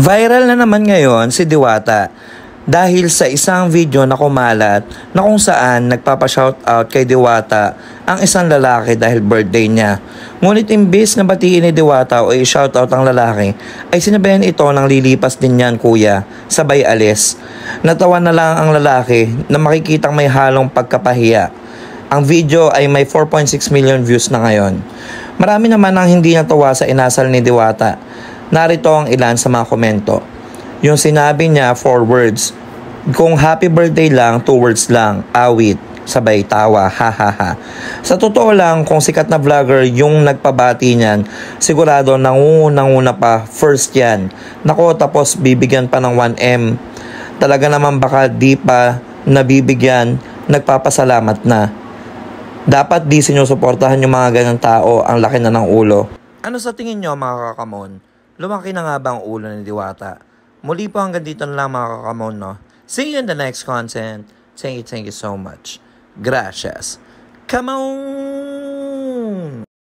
Viral na naman ngayon si Diwata dahil sa isang video na kumalat na kung saan nagpapa-shoutout kay Diwata ang isang lalaki dahil birthday niya. Ngunit imbis na batiin ni Diwata o i-shoutout ang lalaki, ay sinabihan ito ng lilipas din yan kuya, sabay alis. Natawa na lang ang lalaki na makikitang may halong pagkapahiya. Ang video ay may 4.6 million views na ngayon. Marami naman ang hindi natuwa sa inasal ni Diwata. Narito ang ilan sa mga komento. Yung sinabi niya, 4 words. Kung happy birthday lang, 2 words lang. Awit. Sabay tawa. Ha ha ha. Sa totoo lang, kung sikat na vlogger yung nagpabati niyan, sigurado nangunguna pa first yan. Nako, tapos bibigyan pa ng 1M. Talaga naman baka di pa nabibigyan, nagpapasalamat na. Dapat di sinusuportahan yung mga ganang tao, ang laki na ng ulo. Ano sa tingin nyo mga kakamon? Lumaki na nga ba ang ulo ni Diwata? Muli po hanggang dito na lang mga kakamon, no? See you in the next content. Thank you so much. Gracias. Come on!